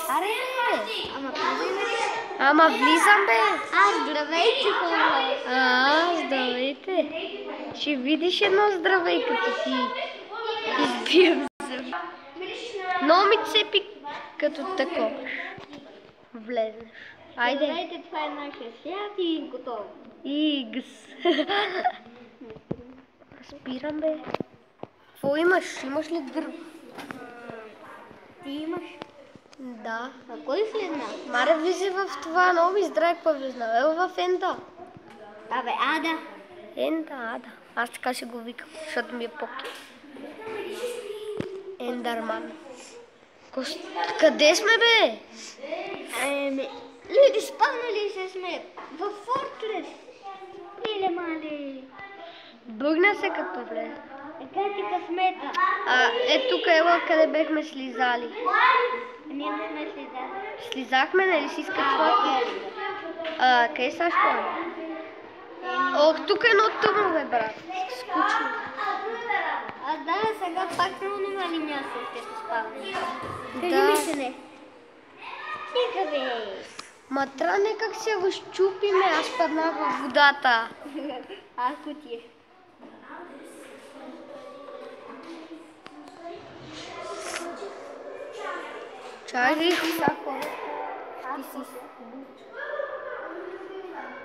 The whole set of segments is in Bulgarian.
Аре, Ама влизам, бе. здравейте, хора. Здравейте. Ще видиш едно здравей, като ти избивам зъби. Но ми цепи като такова. Влезнеш. Айде. Здравейте, това е нашия свят и готово. И гъс. Спирам, бе. Какво имаш? Имаш ли дърво? Ти имаш? Да. А кой влезна? Маре влиза в това, много ми здраве какво влезна. Ел в Енда. Абе, Ада. Ада. Аз така ще го викам, защото ми е поки. Ендърман. Къде сме, бе? Люди, спавнали се сме в Фортрес. Леле, мале. Бъгна се като влезе. Така ти късмета. Тук ела къде бехме слизали. Ние не сме слизали. Слизахме, нали си скачвахме? Къде са школа? Ох, тук е едно тъмно, бе, брат. Скучно. Да, сега пак няма ли място, ще се спаваме. Кажи Да. ми се не. Стига, бе. Матра, как се го щупиме, аз паднах в водата. Ако ти е. Чакай. Ти си.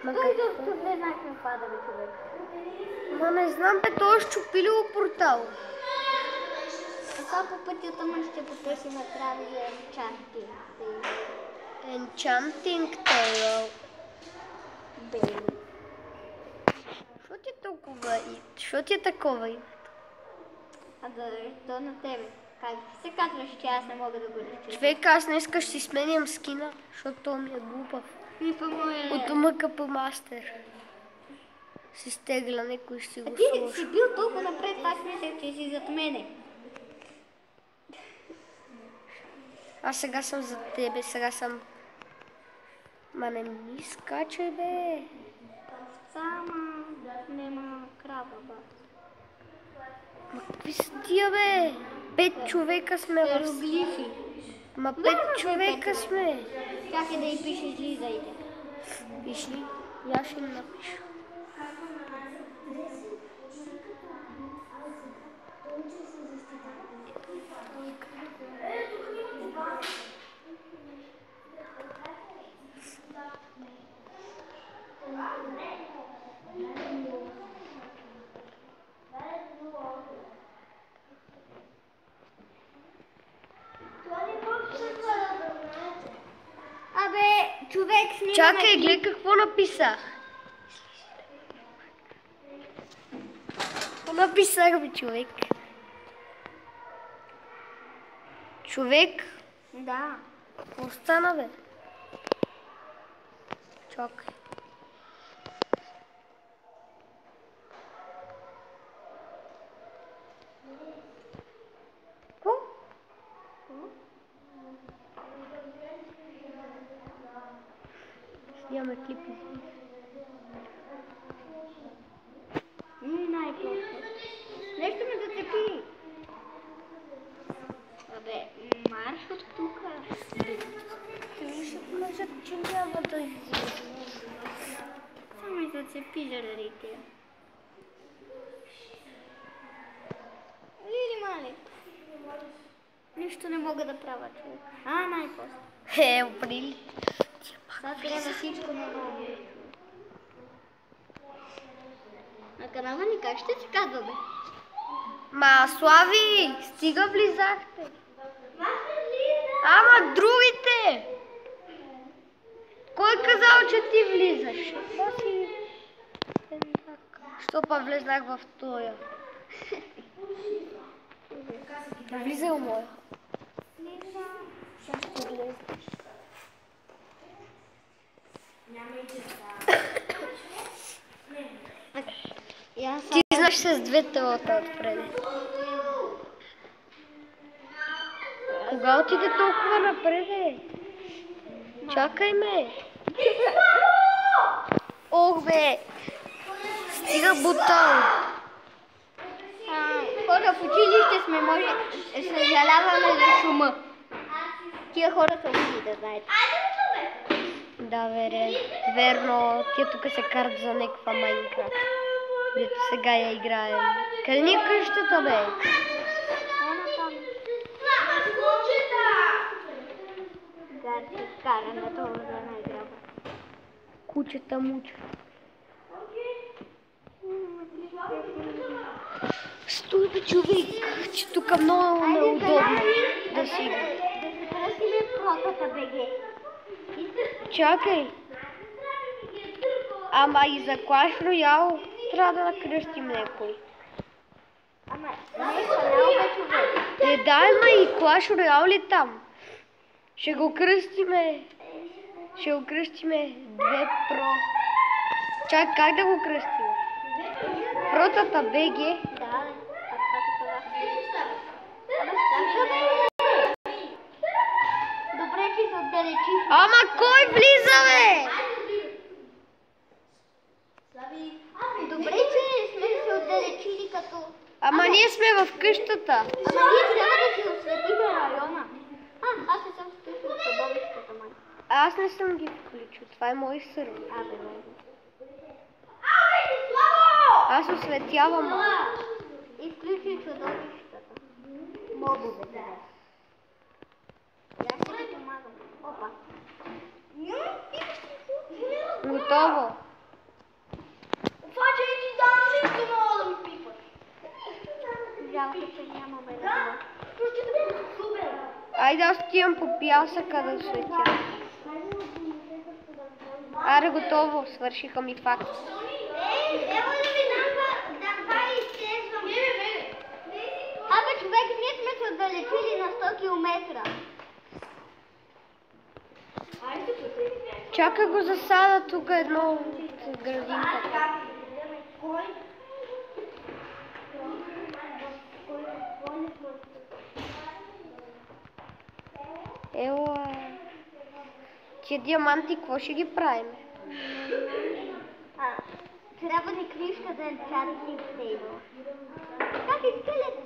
Кой доктор влезнахме пада, бе, човек? Ма не знам, бе, той е щупило портал. Така по пътя тъмън ще потърсим прави за енчантинг. Enchanting Tale. Бейли. Що ти толкова и? Що ти е такова и? То на тебе. Как се казваш, че аз не мога да го разчитам? Човек, аз днеска ще си сменям скина, защото то ми е глупав. И по моя... От МКП Мастер. Си стегля някой ще си го Ти сложи. си бил толкова напред, аз мислех, че си зад мене. Аз сега съм за тебе, сега съм... Ма не ми скачай, бе. Сама нема крава, ба. Ма какви са тия, бе? 5 човека сме в... Иероглифи. Ма 5 Няма човека пет. сме. Чакай да й пишеш, излизайте. Виж ли? Я ще им напиша. Абе, човек снимаме... Чакай, гледай какво написах. Какво написах, бе, човек? Човек? Да. Какво стана, бе? Чакай. Какво? Снимаме клипи. Най-просто. Нещо ме зацепи. Абе, марш от тука. Ще кажат, че няма да излиза. Само ми зацепи заради тя. Види, мали. Нищо не мога да правя, човек. Най-после. Оприли. Сега трябва всичко наново. На канала ни как ще се казва, бе? Ма, Слави, стига влизахте. Ама другите! Кой е казал, че ти влизаш? Що па влезнах в тоя? Влизай у моя. Ти знаеш с двете лота отпреди. Кога отиде толкова напред? Чакай ме. Ох, бе. Стига бутал. хора в училище сме, може, съжаляваме за шума. Тия хора са луди, да знаете. Да, верно, тия тук се карат за някаква Майнкрафт. Дето сега я играем. Къде ни е къщата, бе? Кучета муча. Стой, бе, човек, че тук много неудобно да си. Чакай. Ама и за Clash Royale трябва да накръстим някой. Ама не е канал, бе, човек. Да, ама и Clash Royale ли там? Ще го кръстиме 2 Pro. Чакай, как да го кръстим? Протата БГ. Да, добре, че се отдалечи. Ама кой влиза, бе? Добре, че сме се отдалечили като... Ама ние сме в къщата. Ама ние трябва да си осветим района. Аз не съм включил чудовищата, май. Аз не съм ги включил, това е мой сървър. Аз осветявам. Изключи чудовищата. Мобовете. Я ще ти помагам. Опа. Готово. Жалко, че нямаме да. Айде аз отивам по пясъка да светя. Аре, готово, свършиха ми факти. Ево да ви дам два изчезвам. Абе, човек, ние сме се отдалечили на 100 км. Чакай го засада тук едно от градинката. Ела. Тия диаманти, какво ще ги правим? Трябва ни кришка да е чарли тейбъл. Как е скелет?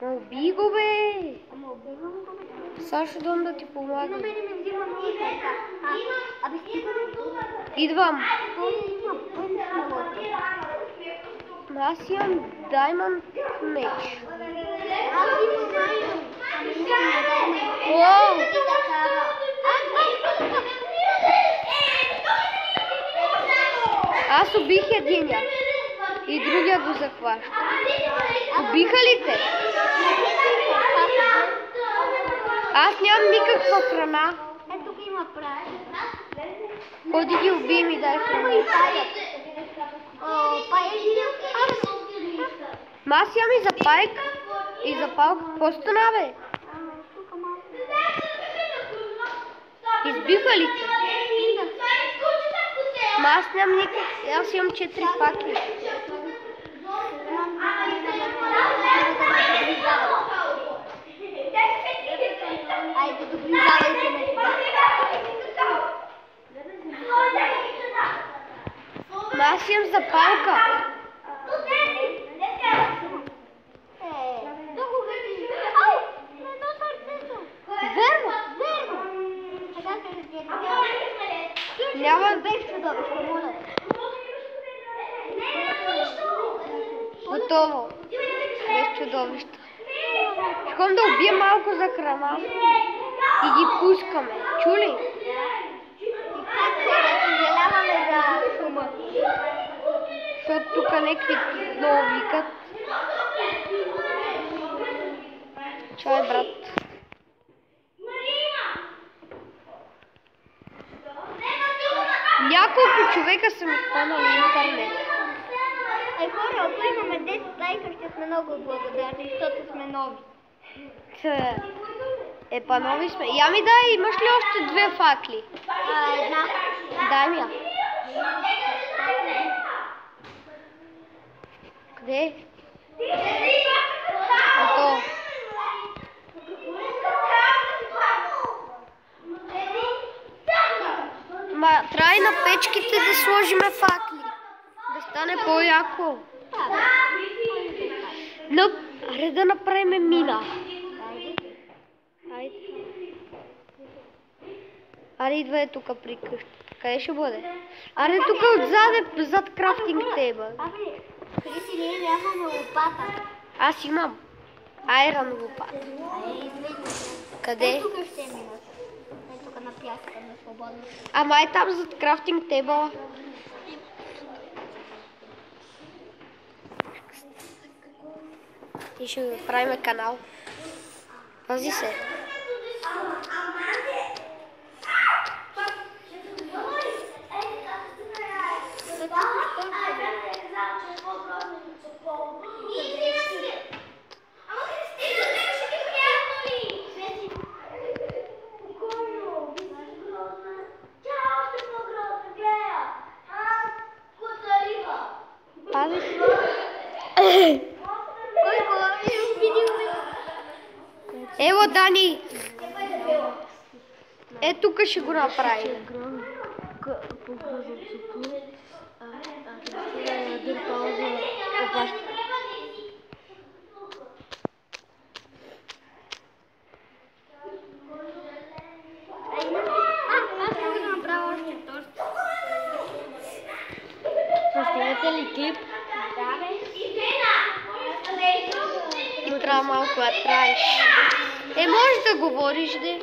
Убий го, бе! Ама убивам го, бе. Сега ще дам да ти На помагам. мене ми взима много сърца. Абе, стига да Идвам. той има пъти смолата. Аз имам даймонд меч. Аз имам даймонд. Ами имам даймонд. Уоу! Да ти да кара. Аз убих единия. И другия го захваща. Убиха ли те? Аз нямам никаква храна. Ето тук има прах. Ходи ги уби и ми дай храна. И паят. Паят ли? Ма аз имам и за пайк. И за палка. Какво стана, бе? Тук малко. Избиха ли те? Ма аз нямам никакъв. Аз имам 4 факли. Айде, доближавайте ме сега. Ма аз имам за палка. Много гъди. Ау! Едно сърцето. Верно. Сега се разгледа. Няма. Без чудовище, моля. Готово. Без чудовища. Искам да убия малко за храна. И ги пускаме. Чули? И пак хора, съжаляваме за шума. Защото тук някакви много викат. Чай, брат. Няколко човека са ми хванали интернет. Ай хора, ако имаме 10 лайка, ще сме много благодарни, защото сме нови. Па нови сме. Я ми дай, имаш ли още 2 факли? Една. Дай ми я. Къде? Готово. Ма, трябва и на печките да сложиме факли. Да стане по-яко. Аре да направим мина. Хайде. Аре идва тук при къщата. Къде ще бъде? Аре тук отзаде, зад крафтинг тейбъл. Абе, Криси, ние нямаме лопата. Аз имам. Айрон лопата. Къде? Тук ще минаш. Тук на пясъка, на свободно. Ама е там зад крафтинг тейбъла. И ще правим канал. Пази се. Пази се. Ево, Дани! Е, тук ще го направим. Снимате ли клип? Да, бе. Но трябва малко да траеш. Е, можеш да говориш, де?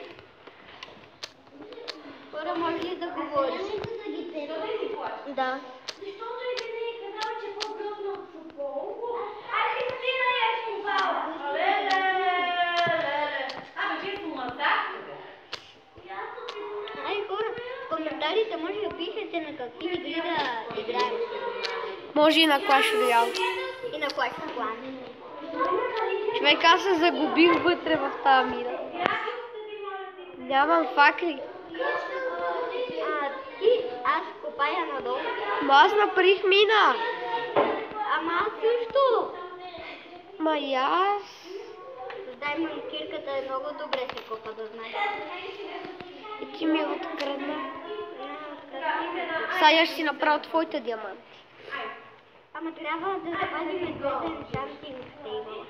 Пора може ли да говориш? Да. Защото един не е казал, че е по-грозно от Сокол. Ай, Христина я е спувала. Вие сумасахте. Ай, хора, в коментарите може да пишете на какви игри да играем. Може и на Clash Royale. И на Clash of Clans. Човек, аз се загубих вътре в тази мира. Нямам факли. Аз копая надолу. Ма аз направих мина. Ама аз също. Ма и аз. Дай манкирката е много добре се копа, да знаеш. И ти ми открадна. Сега ще си направя твоите диаманти. Ама трябва да запазим двете енчантинг тейбъла.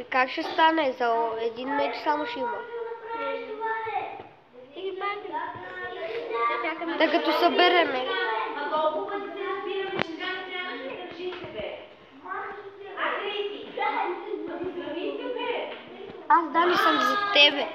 Как ще стане? За един меч само ще има. Ти ги пазим. Да чакаме. Да като събереме. Аз Дани съм за тебе.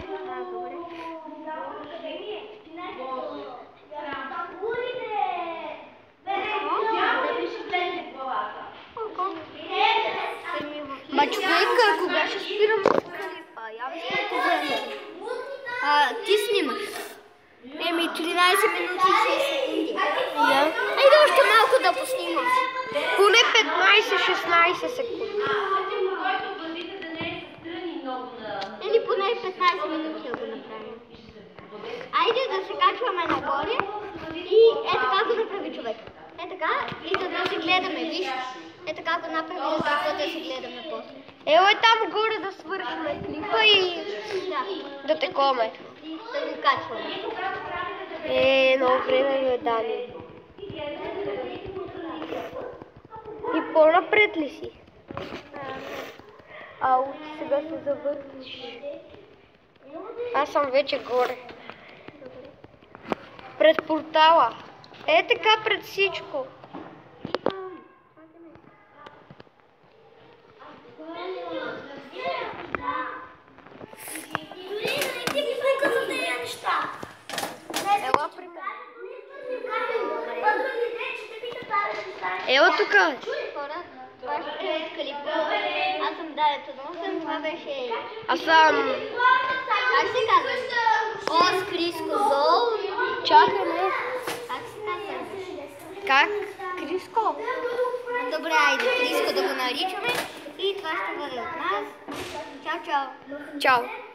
Ма човека, кога ще спирам клипа? Я ви ще време. Ти снимаш. Еми 13 минути и 6 секунди. Айде още малко да поснимам. Поне 15-16 секунди. Или поне 15 минути да го направим. Айде да се качваме нагоре и е така го направи човек. Е така и да се гледаме, виж. Е така го направи, за да се гледаме после. Ево е там горе да свършим клипа и да тековаме. Да го качваме. Много време ме Дани. И по-напред ли си? Ау, сега се завъртиш. Аз съм вече горе. Пред портала. Е така пред всичко. Ево тук. Това ще е от клипа. Аз съм Дарето Носен, това беше... Аз съм... Как се казва? Ос Криско Зол. Чакай, не. Как се казва? Как? Криско. Добре, айде Криско да го наричаме. И това ще бъде от нас. Чао, чао. Чао.